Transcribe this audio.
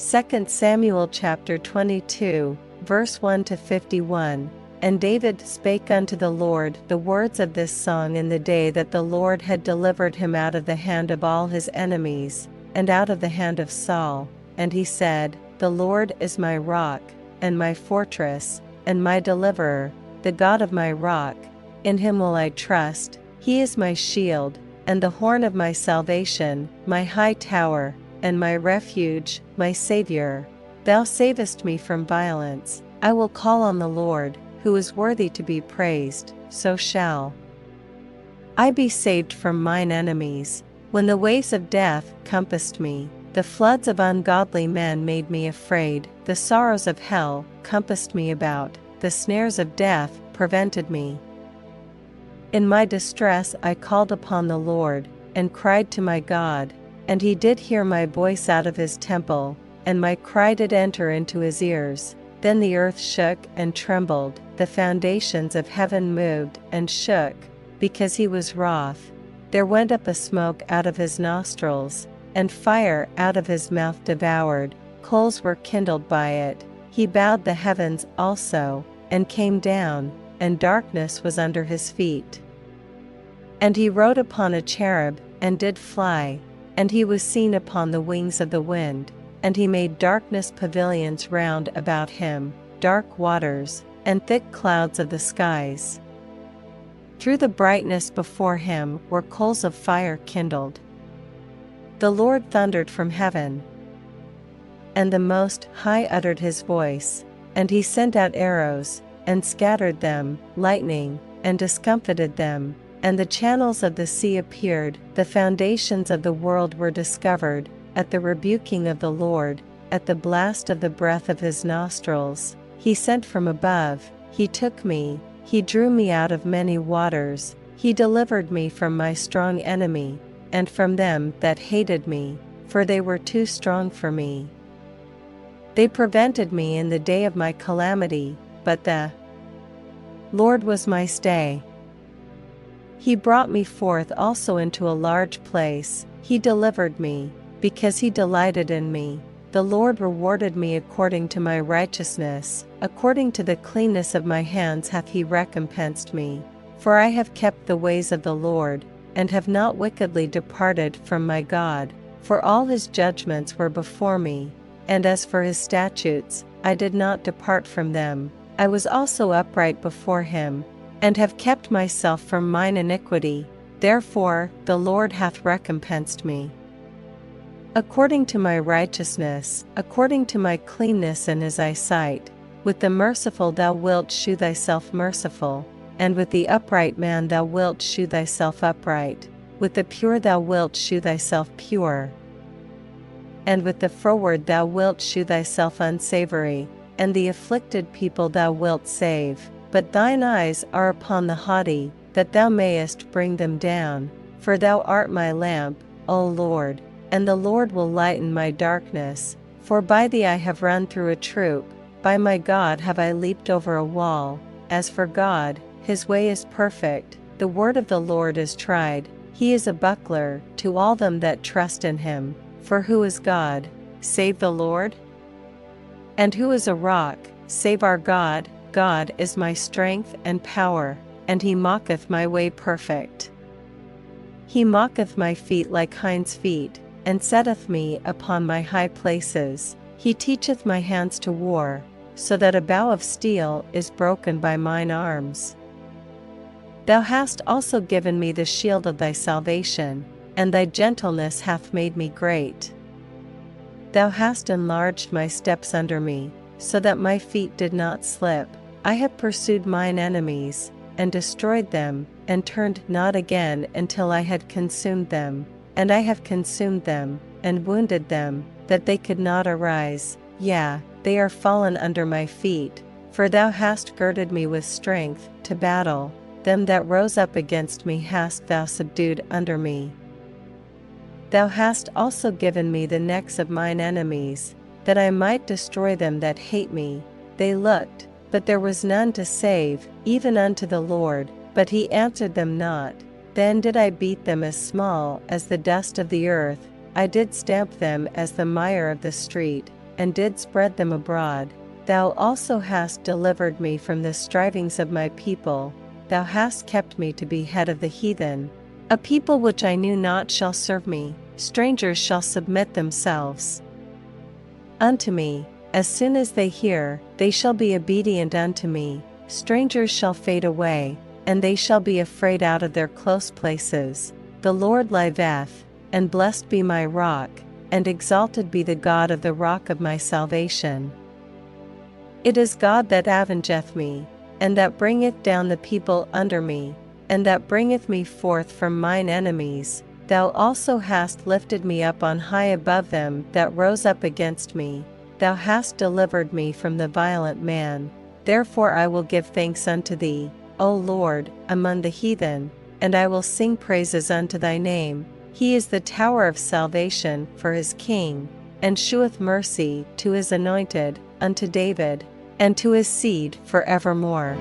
2 Samuel chapter 22, verse 1-51. And David spake unto the Lord the words of this song in the day that the Lord had delivered him out of the hand of all his enemies, and out of the hand of Saul. And he said, The Lord is my rock, and my fortress, and my deliverer, the God of my rock. In him will I trust. He is my shield, and the horn of my salvation, my high tower, and my refuge, my Saviour. Thou savest me from violence. I will call on the Lord, who is worthy to be praised, so shall I be saved from mine enemies. When the waves of death compassed me, the floods of ungodly men made me afraid, the sorrows of hell compassed me about, the snares of death prevented me. In my distress I called upon the Lord, and cried to my God, and he did hear my voice out of his temple, and my cry did enter into his ears. Then the earth shook and trembled, the foundations of heaven moved and shook, because he was wroth. There went up a smoke out of his nostrils, and fire out of his mouth devoured, coals were kindled by it. He bowed the heavens also, and came down, and darkness was under his feet. And he rode upon a cherub, and did fly, and he was seen upon the wings of the wind. And he made darkness pavilions round about him, dark waters, and thick clouds of the skies. Through the brightness before him were coals of fire kindled. The Lord thundered from heaven, and the Most High uttered his voice, and he sent out arrows, and scattered them, lightning, and discomfited them, and the channels of the sea appeared, the foundations of the world were discovered. At the rebuking of the Lord, at the blast of the breath of his nostrils, he sent from above, he took me, he drew me out of many waters, he delivered me from my strong enemy, and from them that hated me, for they were too strong for me. They prevented me in the day of my calamity, but the Lord was my stay. He brought me forth also into a large place, he delivered me. Because he delighted in me, the Lord rewarded me according to my righteousness, according to the cleanness of my hands hath he recompensed me. For I have kept the ways of the Lord, and have not wickedly departed from my God, for all his judgments were before me, and as for his statutes, I did not depart from them. I was also upright before him, and have kept myself from mine iniquity, therefore the Lord hath recompensed me. According to my righteousness, according to my cleanness in his eyesight, with the merciful thou wilt shew thyself merciful, and with the upright man thou wilt shew thyself upright, with the pure thou wilt shew thyself pure, and with the froward thou wilt shew thyself unsavory, and the afflicted people thou wilt save. But thine eyes are upon the haughty, that thou mayest bring them down, for thou art my lamp, O Lord. And the Lord will lighten my darkness, for by thee I have run through a troop, by my God have I leaped over a wall. As for God, his way is perfect, the word of the Lord is tried, he is a buckler to all them that trust in him. For who is God, save the Lord? And who is a rock, save our God? God is my strength and power, and he mocketh my way perfect. He mocketh my feet like hinds' feet, and setteth me upon my high places. He teacheth my hands to war, so that a bow of steel is broken by mine arms. Thou hast also given me the shield of thy salvation, and thy gentleness hath made me great. Thou hast enlarged my steps under me, so that my feet did not slip. I have pursued mine enemies, and destroyed them, and turned not again until I had consumed them. And I have consumed them, and wounded them, that they could not arise. Yea, they are fallen under my feet, for thou hast girded me with strength to battle. Them that rose up against me hast thou subdued under me. Thou hast also given me the necks of mine enemies, that I might destroy them that hate me. They looked, but there was none to save, even unto the Lord, but he answered them not. Then did I beat them as small as the dust of the earth, I did stamp them as the mire of the street. and did spread them abroad. Thou also hast delivered me from the strivings of my people. Thou hast kept me to be head of the heathen. A people which I knew not shall serve me. Strangers shall submit themselves unto me. As soon as they hear, they shall be obedient unto me. Strangers shall fade away, and they shall be afraid out of their close places. The Lord liveth, and blessed be my rock, and exalted be the God of the rock of my salvation. It is God that avengeth me, and that bringeth down the people under me, and that bringeth me forth from mine enemies. Thou also hast lifted me up on high above them that rose up against me. Thou hast delivered me from the violent man. Therefore I will give thanks unto thee, O Lord, among the heathen, and I will sing praises unto thy name. He is the tower of salvation for his king, and sheweth mercy to his anointed, unto David, and to his seed for evermore.